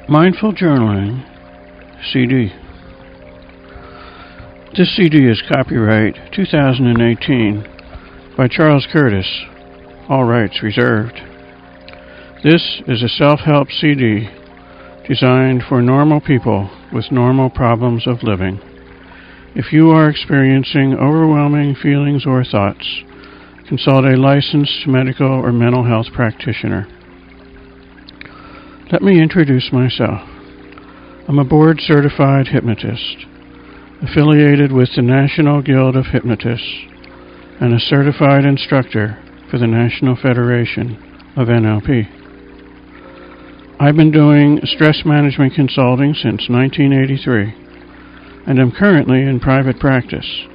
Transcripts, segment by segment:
Mindful Journaling CD. This CD is copyright 2018 by Charles Curtis, all rights reserved. This is a self-help CD designed for normal people with normal problems of living. If you are experiencing overwhelming feelings or thoughts, consult a licensed medical or mental health practitioner. Let me introduce myself. I'm a board-certified hypnotist, affiliated with the National Guild of Hypnotists, and a certified instructor for the National Federation of NLP. I've been doing stress management consulting since 1983, and am currently in private practice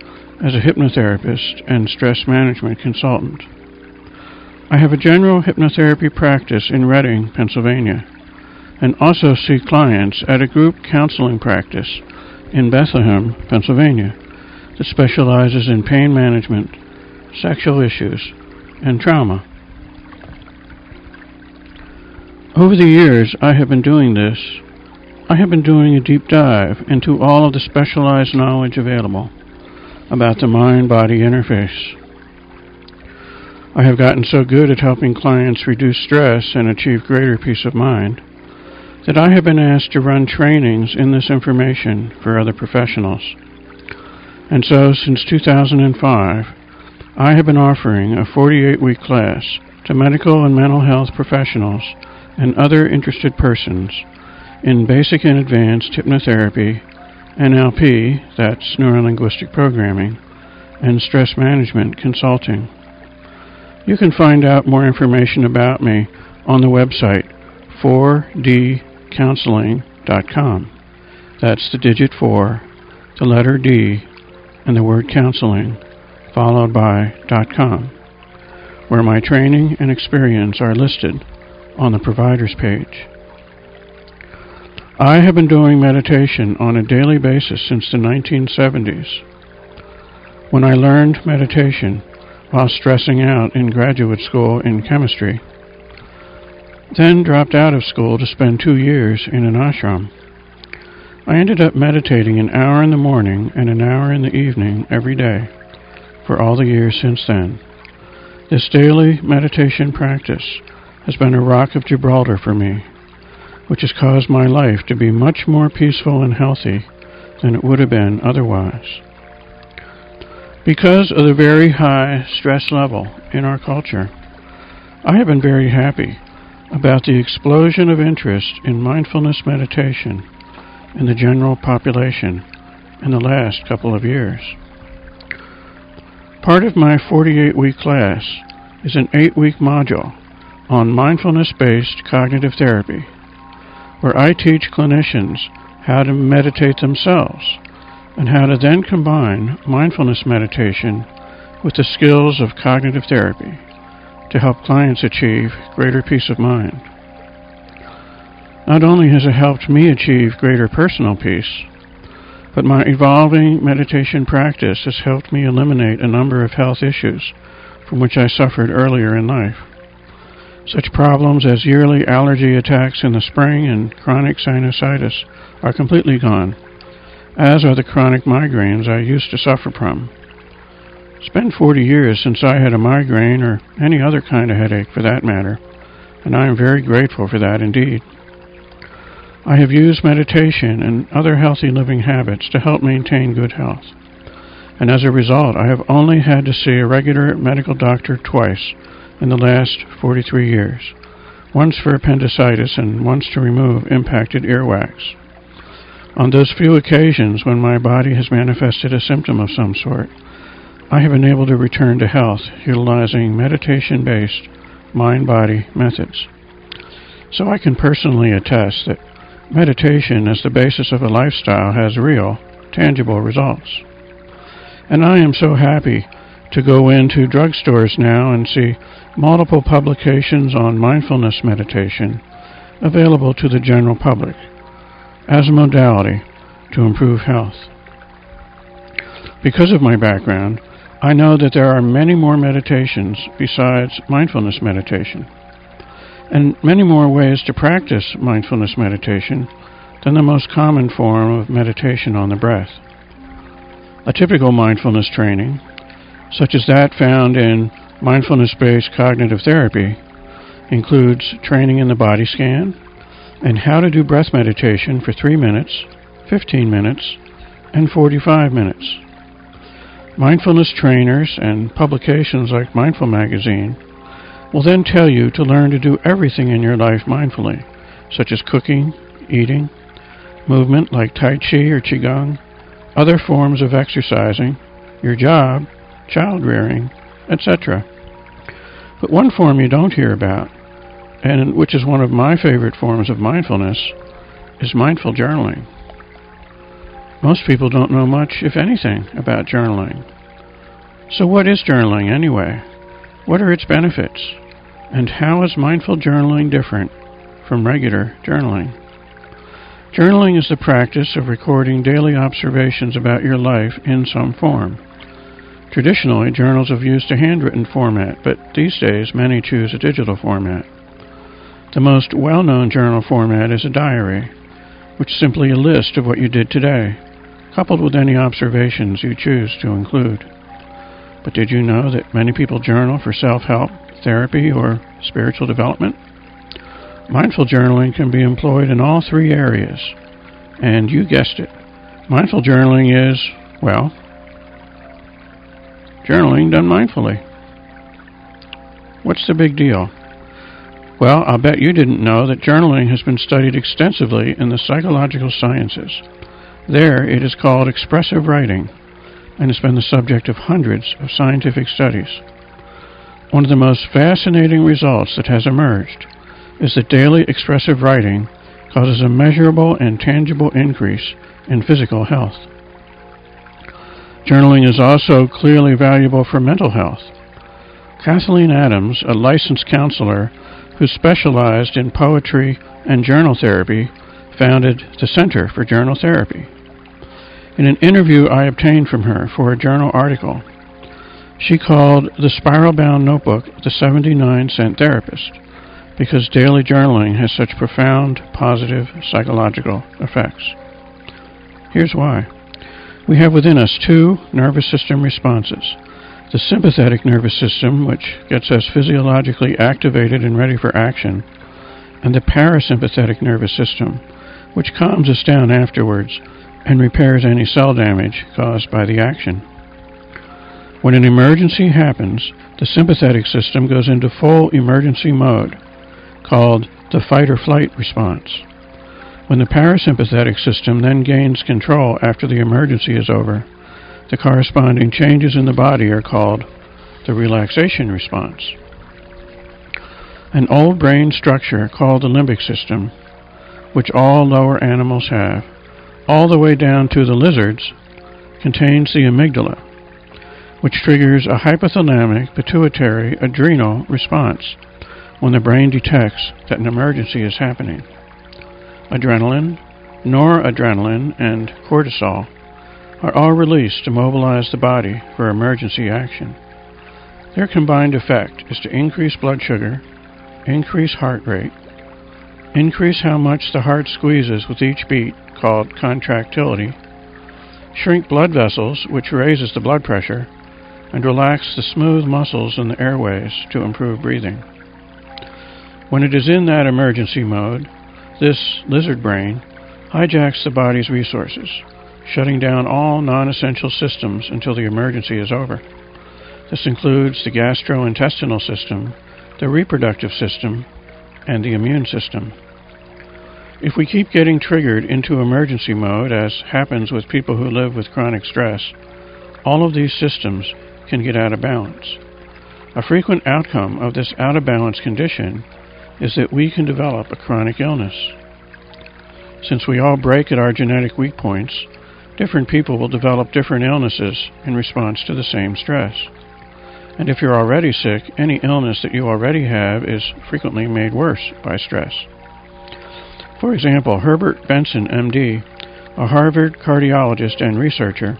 as a hypnotherapist and stress management consultant. I have a general hypnotherapy practice in Reading, Pennsylvania, and also see clients at a group counseling practice in Bethlehem, Pennsylvania, that specializes in pain management, sexual issues, and trauma. Over the years I have been doing this, I have been doing a deep dive into all of the specialized knowledge available about the mind-body interface. I have gotten so good at helping clients reduce stress and achieve greater peace of mind that I have been asked to run trainings in this information for other professionals. And so, since 2005, I have been offering a 48-week class to medical and mental health professionals and other interested persons in basic and advanced hypnotherapy, NLP, that's neuro-linguistic programming, and stress management consulting. You can find out more information about me on the website 4dcounseling.com. That's the digit 4, the letter D, and the word counseling, followed by .com, where my training and experience are listed on the providers page. I have been doing meditation on a daily basis since the 1970s. When I learned meditation while stressing out in graduate school in chemistry, then dropped out of school to spend 2 years in an ashram, I ended up meditating an hour in the morning and an hour in the evening every day for all the years since then. This daily meditation practice has been a rock of Gibraltar for me, which has caused my life to be much more peaceful and healthy than it would have been otherwise. Because of the very high stress level in our culture, I have been very happy about the explosion of interest in mindfulness meditation in the general population in the last couple of years. Part of my 48-week class is an 8-week module on mindfulness-based cognitive therapy, where I teach clinicians how to meditate themselves and how to then combine mindfulness meditation with the skills of cognitive therapy to help clients achieve greater peace of mind. Not only has it helped me achieve greater personal peace, but my evolving meditation practice has helped me eliminate a number of health issues from which I suffered earlier in life. Such problems as yearly allergy attacks in the spring and chronic sinusitis are completely gone, as are the chronic migraines I used to suffer from. It's been 40 years since I had a migraine or any other kind of headache for that matter, and I am very grateful for that indeed. I have used meditation and other healthy living habits to help maintain good health, and as a result I have only had to see a regular medical doctor twice in the last 43 years, once for appendicitis and once to remove impacted earwax. On those few occasions when my body has manifested a symptom of some sort, I have been able to return to health utilizing meditation-based mind-body methods. So I can personally attest that meditation as the basis of a lifestyle has real, tangible results. And I am so happy to go into drugstores now and see multiple publications on mindfulness meditation available to the general public as a modality to improve health. Because of my background, I know that there are many more meditations besides mindfulness meditation. and many more ways to practice mindfulness meditation than the most common form of meditation on the breath. A typical mindfulness training, such as that found in mindfulness-based cognitive therapy, includes training in the body scan and how to do breath meditation for 3 minutes, 15 minutes, and 45 minutes. Mindfulness trainers and publications like Mindful Magazine will then tell you to learn to do everything in your life mindfully, such as cooking, eating, movement like Tai Chi or Qigong, other forms of exercising, your job, child rearing, etc. But one form you don't hear about, and which is one of my favorite forms of mindfulness, is mindful journaling. Most people don't know much, if anything, about journaling. So what is journaling anyway? What are its benefits? And how is mindful journaling different from regular journaling? Journaling is the practice of recording daily observations about your life in some form. Traditionally, journals have used a handwritten format, but these days many choose a digital format. The most well-known journal format is a diary, which is simply a list of what you did today, coupled with any observations you choose to include. But did you know that many people journal for self-help, therapy, or spiritual development? Mindful journaling can be employed in all three areas. And you guessed it. Mindful journaling is, well, journaling done mindfully. What's the big deal? Well, I'll bet you didn't know that journaling has been studied extensively in the psychological sciences. There, it is called expressive writing, and has been the subject of hundreds of scientific studies. One of the most fascinating results that has emerged is that daily expressive writing causes a measurable and tangible increase in physical health. Journaling is also clearly valuable for mental health. Kathleen Adams, a licensed counselor who specialized in poetry and journal therapy, founded the Center for Journal Therapy. In an interview I obtained from her for a journal article, she called the spiral-bound notebook the 79-cent therapist, because daily journaling has such profound, positive psychological effects. Here's why. We have within us two nervous system responses. The sympathetic nervous system, which gets us physiologically activated and ready for action, and the parasympathetic nervous system, which calms us down afterwards and repairs any cell damage caused by the action. When an emergency happens, the sympathetic system goes into full emergency mode, called the fight-or-flight response. When the parasympathetic system then gains control after the emergency is over, the corresponding changes in the body are called the relaxation response. An old brain structure called the limbic system, which all lower animals have, all the way down to the lizards, contains the amygdala, which triggers a hypothalamic pituitary adrenal response when the brain detects that an emergency is happening. Adrenaline, noradrenaline, and cortisol are all released to mobilize the body for emergency action. Their combined effect is to increase blood sugar, increase heart rate, increase how much the heart squeezes with each beat, called contractility, shrink blood vessels, which raises the blood pressure, and relax the smooth muscles in the airways to improve breathing. When it is in that emergency mode, this lizard brain hijacks the body's resources, shutting down all non-essential systems until the emergency is over. This includes the gastrointestinal system, the reproductive system, and the immune system. If we keep getting triggered into emergency mode, as happens with people who live with chronic stress, all of these systems can get out of balance. A frequent outcome of this out-of-balance condition is that we can develop a chronic illness. Since we all break at our genetic weak points, different people will develop different illnesses in response to the same stress. And if you're already sick, any illness that you already have is frequently made worse by stress. For example, Herbert Benson, MD, a Harvard cardiologist and researcher,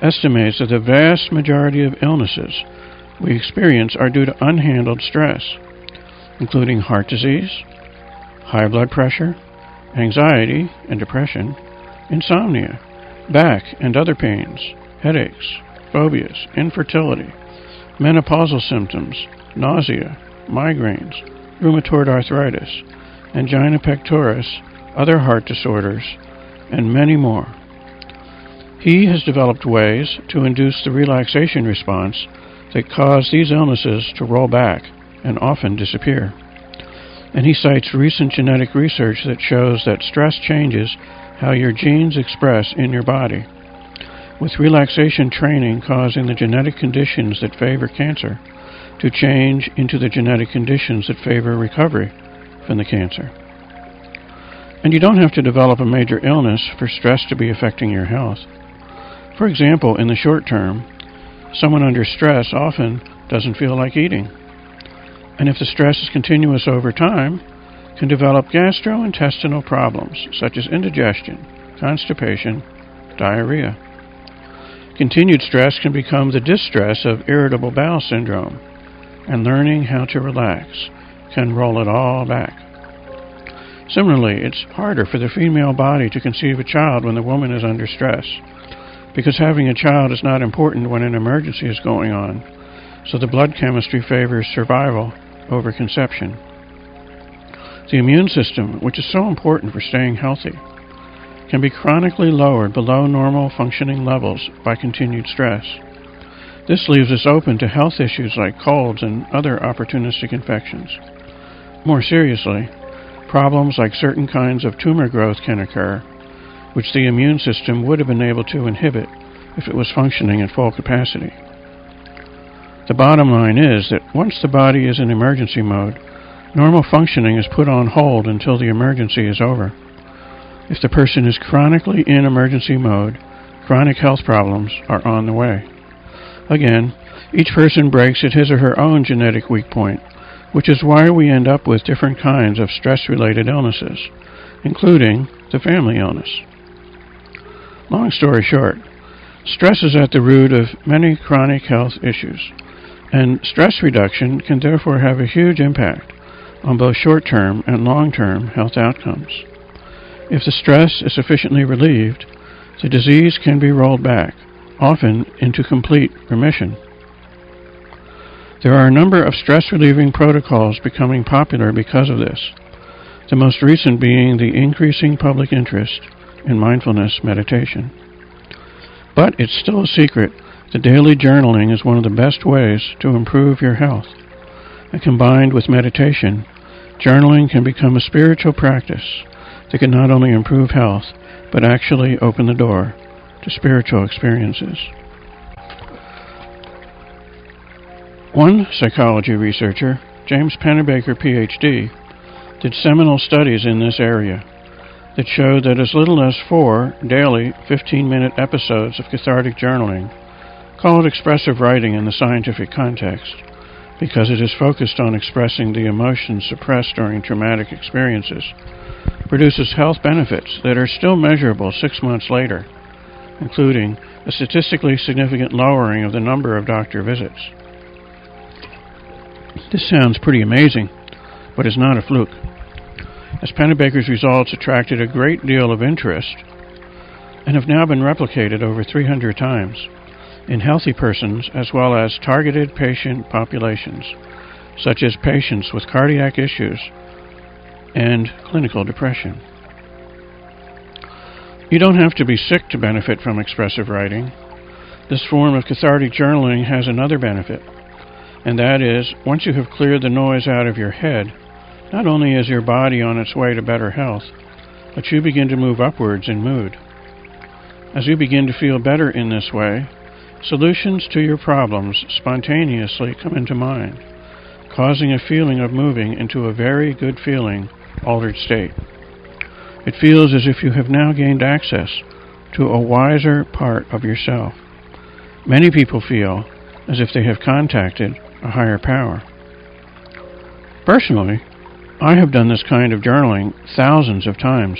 estimates that the vast majority of illnesses we experience are due to unhandled stress. including heart disease, high blood pressure, anxiety and depression, insomnia, back and other pains, headaches, phobias, infertility, menopausal symptoms, nausea, migraines, rheumatoid arthritis, angina pectoris, other heart disorders, and many more. He has developed ways to induce the relaxation response that cause these illnesses to roll back and often disappear. And he cites recent genetic research that shows that stress changes how your genes express in your body, with relaxation training causing the genetic conditions that favor cancer to change into the genetic conditions that favor recovery from the cancer. And you don't have to develop a major illness for stress to be affecting your health. For example, in the short term, someone under stress often doesn't feel like eating. And if the stress is continuous over time, can develop gastrointestinal problems such as indigestion, constipation, diarrhea. Continued stress can become the distress of irritable bowel syndrome, and learning how to relax can roll it all back. Similarly, it's harder for the female body to conceive a child when the woman is under stress, because having a child is not important when an emergency is going on, so the blood chemistry favors survival over conception. The immune system, which is so important for staying healthy, can be chronically lowered below normal functioning levels by continued stress. This leaves us open to health issues like colds and other opportunistic infections. More seriously, problems like certain kinds of tumor growth can occur, which the immune system would have been able to inhibit if it was functioning at full capacity. The bottom line is that once the body is in emergency mode, normal functioning is put on hold until the emergency is over. If the person is chronically in emergency mode, chronic health problems are on the way. Again, each person breaks at his or her own genetic weak point, which is why we end up with different kinds of stress-related illnesses, including the family illness. Long story short, stress is at the root of many chronic health issues, and stress reduction can therefore have a huge impact on both short-term and long-term health outcomes. If the stress is sufficiently relieved, the disease can be rolled back, often into complete remission. There are a number of stress-relieving protocols becoming popular because of this, the most recent being the increasing public interest in mindfulness meditation. But it's still a secret that daily journaling is one of the best ways to improve your health. And combined with meditation, journaling can become a spiritual practice that can not only improve health, but actually open the door to spiritual experiences. One psychology researcher, James Pennebaker, Ph.D., did seminal studies in this area that showed that as little as 4 daily 15-minute episodes of cathartic journaling, called expressive writing in the scientific context, because it is focused on expressing the emotions suppressed during traumatic experiences, produces health benefits that are still measurable 6 months later, including a statistically significant lowering of the number of doctor visits. This sounds pretty amazing, but is not a fluke, as Pennebaker's results attracted a great deal of interest and have now been replicated over 300 times in healthy persons as well as targeted patient populations, such as patients with cardiac issues and clinical depression. You don't have to be sick to benefit from expressive writing. This form of cathartic journaling has another benefit, and that is, once you have cleared the noise out of your head, not only is your body on its way to better health, but you begin to move upwards in mood. As you begin to feel better in this way, solutions to your problems spontaneously come into mind, causing a feeling of moving into a very good feeling, altered state. It feels as if you have now gained access to a wiser part of yourself. Many people feel as if they have contacted a higher power. Personally, I have done this kind of journaling thousands of times.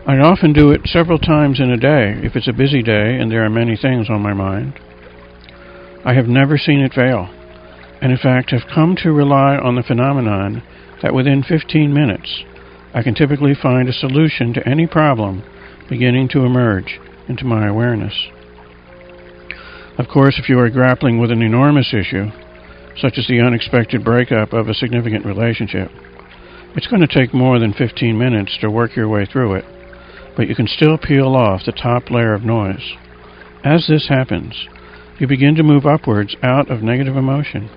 I often do it several times in a day if it's a busy day and there are many things on my mind. I have never seen it fail, and in fact have come to rely on the phenomenon that within 15 minutes I can typically find a solution to any problem beginning to emerge into my awareness. Of course, if you are grappling with an enormous issue, such as the unexpected breakup of a significant relationship, it's going to take more than 15 minutes to work your way through it, but you can still peel off the top layer of noise. As this happens, you begin to move upwards out of negative emotion,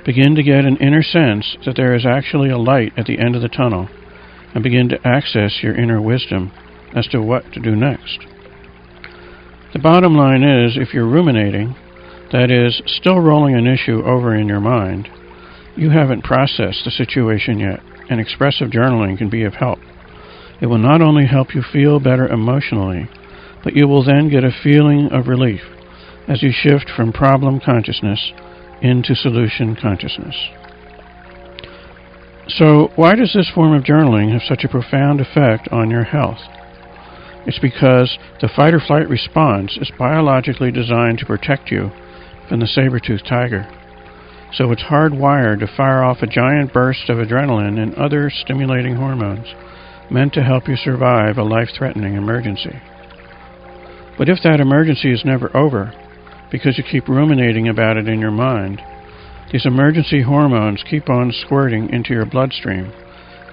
begin to get an inner sense that there is actually a light at the end of the tunnel, and begin to access your inner wisdom as to what to do next. The bottom line is, if you're ruminating, that is, still rolling an issue over in your mind, you haven't processed the situation yet, and expressive journaling can be of help. It will not only help you feel better emotionally, but you will then get a feeling of relief as you shift from problem consciousness into solution consciousness. So, why does this form of journaling have such a profound effect on your health? It's because the fight-or-flight response is biologically designed to protect you from the saber-toothed tiger. So it's hardwired to fire off a giant burst of adrenaline and other stimulating hormones meant to help you survive a life-threatening emergency. But if that emergency is never over, because you keep ruminating about it in your mind, these emergency hormones keep on squirting into your bloodstream,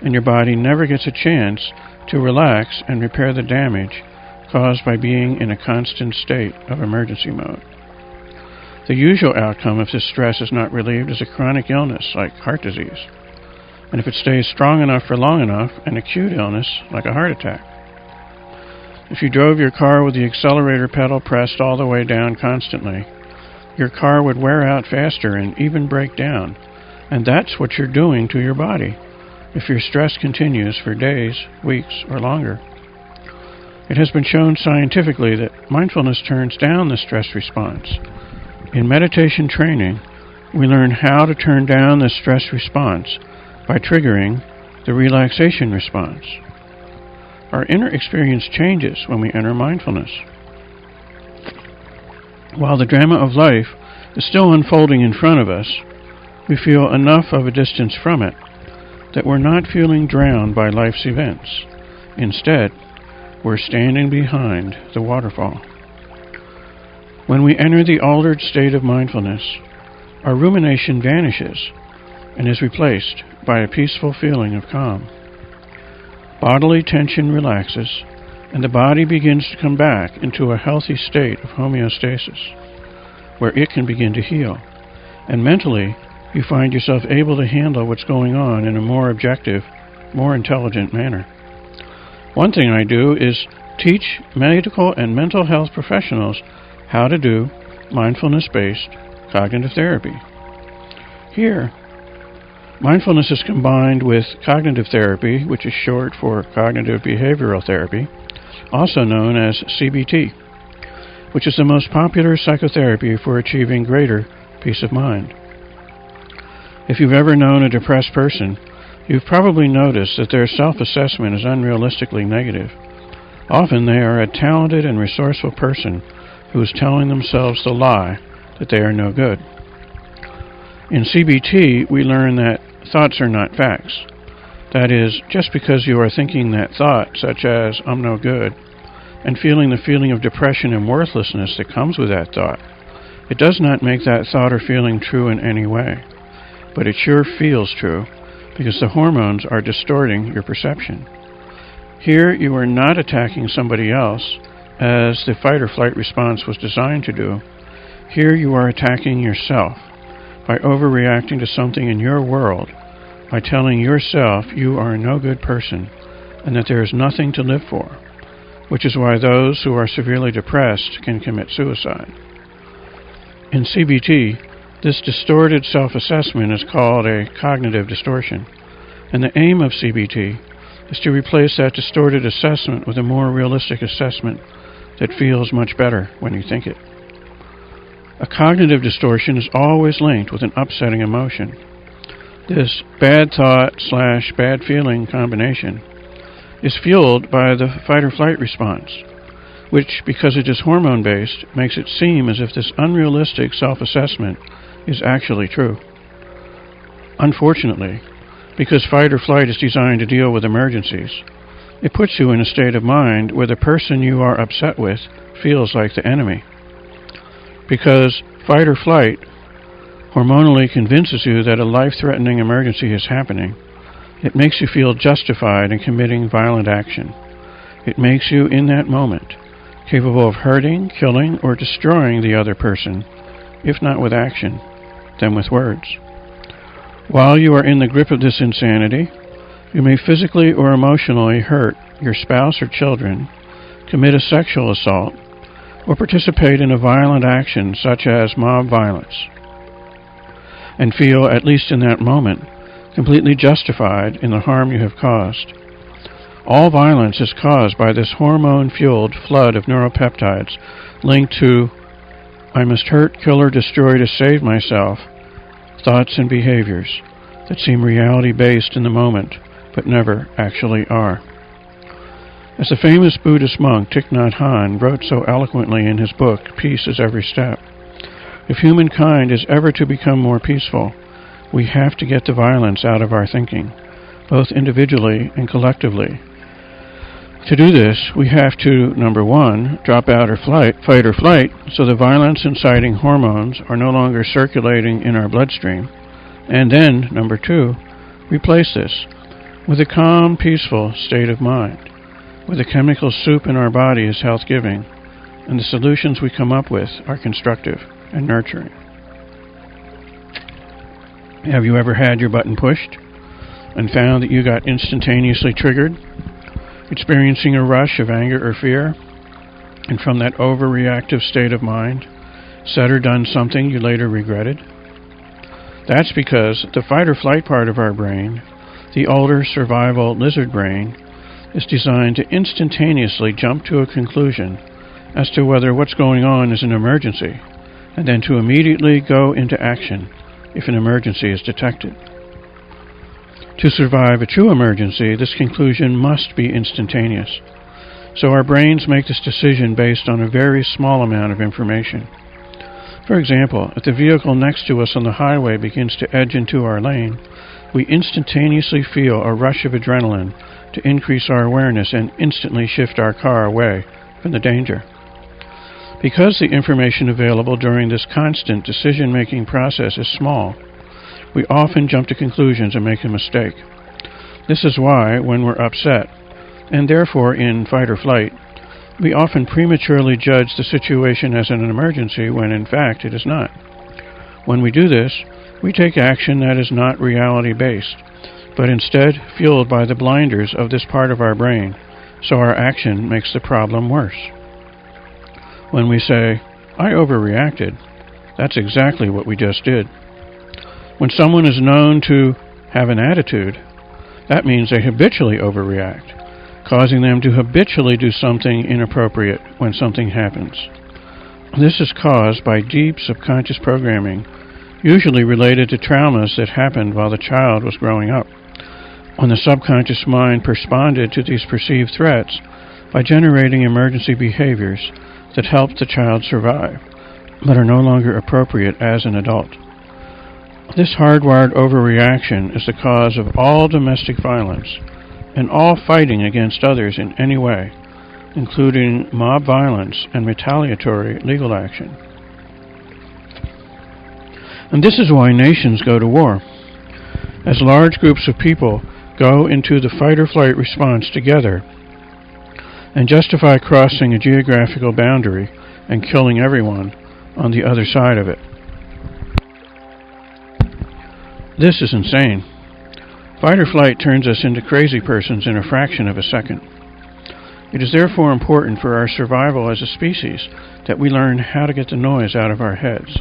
and your body never gets a chance to relax and repair the damage caused by being in a constant state of emergency mode. The usual outcome if this stress is not relieved is a chronic illness like heart disease, and if it stays strong enough for long enough, an acute illness like a heart attack. If you drove your car with the accelerator pedal pressed all the way down constantly, your car would wear out faster and even break down, and that's what you're doing to your body if your stress continues for days, weeks, or longer. It has been shown scientifically that mindfulness turns down the stress response. In meditation training, we learn how to turn down the stress response by triggering the relaxation response. Our inner experience changes when we enter mindfulness. While the drama of life is still unfolding in front of us, we feel enough of a distance from it that we're not feeling drowned by life's events. Instead, we're standing behind the waterfall. When we enter the altered state of mindfulness, our rumination vanishes and is replaced by a peaceful feeling of calm. Bodily tension relaxes, and the body begins to come back into a healthy state of homeostasis, where it can begin to heal. And mentally, you find yourself able to handle what's going on in a more objective, more intelligent manner. One thing I do is teach medical and mental health professionals how to do mindfulness-based cognitive therapy. Here, mindfulness is combined with cognitive therapy, which is short for cognitive behavioral therapy, also known as CBT, which is the most popular psychotherapy for achieving greater peace of mind. If you've ever known a depressed person, you've probably noticed that their self-assessment is unrealistically negative. Often they are a talented and resourceful person who is telling themselves the lie that they are no good. In CBT, we learn that thoughts are not facts. That is, just because you are thinking that thought, such as, I'm no good, and feeling the feeling of depression and worthlessness that comes with that thought, it does not make that thought or feeling true in any way. But it sure feels true, because the hormones are distorting your perception. Here, you are not attacking somebody else, as the fight-or-flight response was designed to do. Here you are attacking yourself by overreacting to something in your world, by telling yourself you are a no good person and that there is nothing to live for, which is why those who are severely depressed can commit suicide. In CBT, this distorted self-assessment is called a cognitive distortion, and the aim of CBT is to replace that distorted assessment with a more realistic assessment that feels much better when you think it. A cognitive distortion is always linked with an upsetting emotion. This bad thought / bad feeling combination is fueled by the fight-or-flight response, which, because it is hormone-based, makes it seem as if this unrealistic self-assessment is actually true. Unfortunately, because fight or flight is designed to deal with emergencies, it puts you in a state of mind where the person you are upset with feels like the enemy. Because fight or flight hormonally convinces you that a life-threatening emergency is happening, it makes you feel justified in committing violent action. It makes you, in that moment, capable of hurting, killing, or destroying the other person, if not with action, then with words. While you are in the grip of this insanity, you may physically or emotionally hurt your spouse or children, commit a sexual assault, or participate in a violent action such as mob violence, and feel, at least in that moment, completely justified in the harm you have caused. All violence is caused by this hormone-fueled flood of neuropeptides linked to "I must hurt, kill, or destroy to save myself" thoughts and behaviors that seem reality-based in the moment, but never actually are. As the famous Buddhist monk Thich Nhat Hanh wrote so eloquently in his book, Peace is Every Step, if humankind is ever to become more peaceful, we have to get the violence out of our thinking, both individually and collectively. To do this, we have to, number one, drop out or fight or flight, so the violence-inciting hormones are no longer circulating in our bloodstream. And then, number two, replace this with a calm, peaceful state of mind, where the chemical soup in our body is health-giving, and the solutions we come up with are constructive and nurturing. Have you ever had your button pushed and found that you got instantaneously triggered, experiencing a rush of anger or fear, and from that overreactive state of mind, said or done something you later regretted? That's because the fight or flight part of our brain, the older survival lizard brain, is designed to instantaneously jump to a conclusion as to whether what's going on is an emergency, and then to immediately go into action if an emergency is detected. To survive a true emergency, this conclusion must be instantaneous. So our brains make this decision based on a very small amount of information. For example, if the vehicle next to us on the highway begins to edge into our lane, we instantaneously feel a rush of adrenaline to increase our awareness and instantly shift our car away from the danger. Because the information available during this constant decision-making process is small, we often jump to conclusions and make a mistake. This is why, when we're upset, and therefore in fight or flight, we often prematurely judge the situation as an emergency when in fact it is not. When we do this, we take action that is not reality-based, but instead fueled by the blinders of this part of our brain, so our action makes the problem worse. When we say, "I overreacted," that's exactly what we just did. When someone is known to have an attitude, that means they habitually overreact, causing them to habitually do something inappropriate when something happens. This is caused by deep subconscious programming, usually related to traumas that happened while the child was growing up, when the subconscious mind responded to these perceived threats by generating emergency behaviors that helped the child survive, but are no longer appropriate as an adult. This hardwired overreaction is the cause of all domestic violence and all fighting against others in any way, including mob violence and retaliatory legal action. And this is why nations go to war. As large groups of people go into the fight or flight response together and justify crossing a geographical boundary and killing everyone on the other side of it. This is insane. Fight or flight turns us into crazy persons in a fraction of a second. It is therefore important for our survival as a species that we learn how to get the noise out of our heads.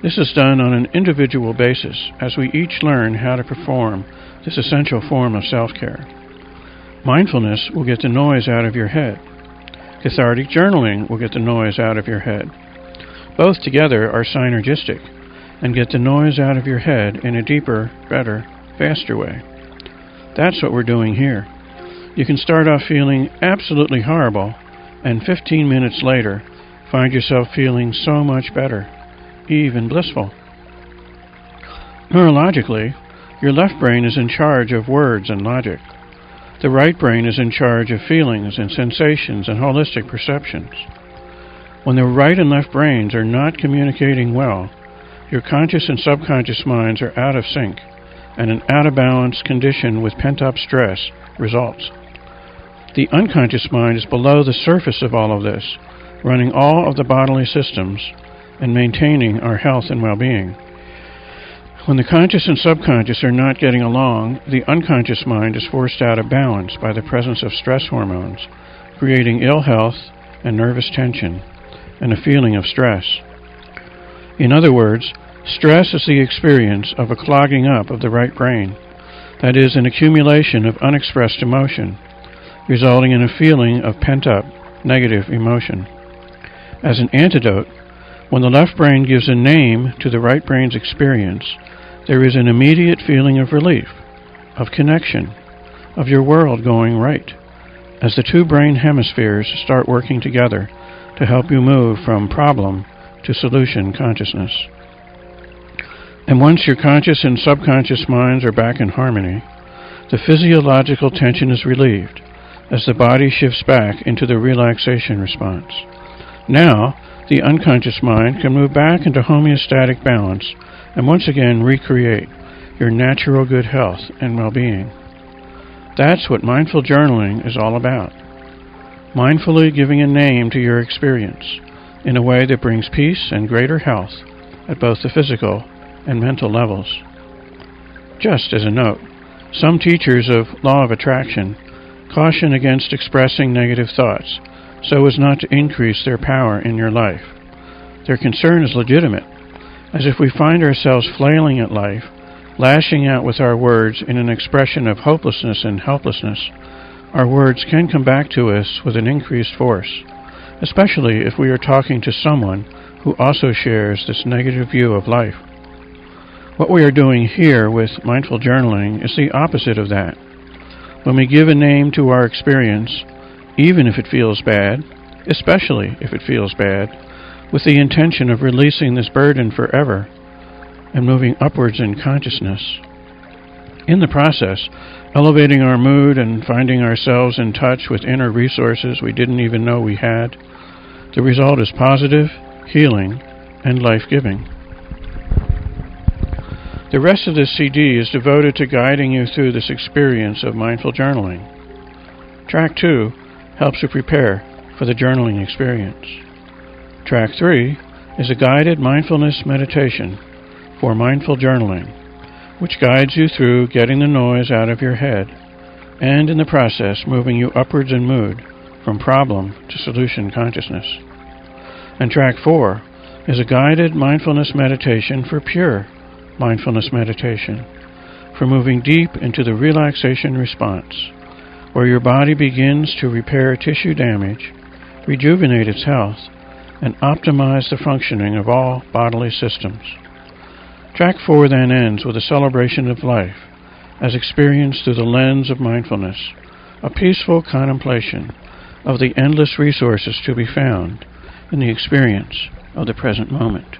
This is done on an individual basis as we each learn how to perform this essential form of self-care. Mindfulness will get the noise out of your head. Cathartic journaling will get the noise out of your head. Both together are synergistic and get the noise out of your head in a deeper, better, faster way. That's what we're doing here. You can start off feeling absolutely horrible, and 15 minutes later, find yourself feeling so much better, even blissful. Neurologically, Your left brain is in charge of words and logic. The right brain is in charge of feelings and sensations and holistic perceptions. When the right and left brains are not communicating well, your conscious and subconscious minds are out of sync, and an out-of-balance condition with pent-up stress results. The unconscious mind is below the surface of all of this, running all of the bodily systems and maintaining our health and well-being. When the conscious and subconscious are not getting along, the unconscious mind is forced out of balance by the presence of stress hormones, creating ill health and nervous tension, and a feeling of stress. In other words, stress is the experience of a clogging up of the right brain, that is, an accumulation of unexpressed emotion, resulting in a feeling of pent-up negative emotion. As an antidote, when the left brain gives a name to the right brain's experience, there is an immediate feeling of relief, of connection, of your world going right, as the two brain hemispheres start working together to help you move from problem to solution consciousness. And once your conscious and subconscious minds are back in harmony, the physiological tension is relieved as the body shifts back into the relaxation response. Now, the unconscious mind can move back into homeostatic balance and once again recreate your natural good health and well-being. That's what mindful journaling is all about. Mindfully giving a name to your experience in a way that brings peace and greater health at both the physical and mental levels. Just as a note, some teachers of law of attraction caution against expressing negative thoughts so as not to increase their power in your life. Their concern is legitimate, as if we find ourselves flailing at life, lashing out with our words in an expression of hopelessness and helplessness, our words can come back to us with an increased force, especially if we are talking to someone who also shares this negative view of life. What we are doing here with mindful journaling is the opposite of that. When we give a name to our experience, even if it feels bad, especially if it feels bad, with the intention of releasing this burden forever and moving upwards in consciousness. In the process, elevating our mood and finding ourselves in touch with inner resources we didn't even know we had, the result is positive, healing, and life-giving. The rest of this CD is devoted to guiding you through this experience of mindful journaling. Track 2 helps you prepare for the journaling experience. Track 3 is a guided mindfulness meditation for mindful journaling, which guides you through getting the noise out of your head and, in the process, moving you upwards in mood from problem to solution consciousness. And Track 4 is a guided mindfulness meditation for pure mindfulness meditation, for moving deep into the relaxation response, where your body begins to repair tissue damage, rejuvenate its health, and optimize the functioning of all bodily systems. Track 4 then ends with a celebration of life, as experienced through the lens of mindfulness, a peaceful contemplation of the endless resources to be found in the experience of the present moment.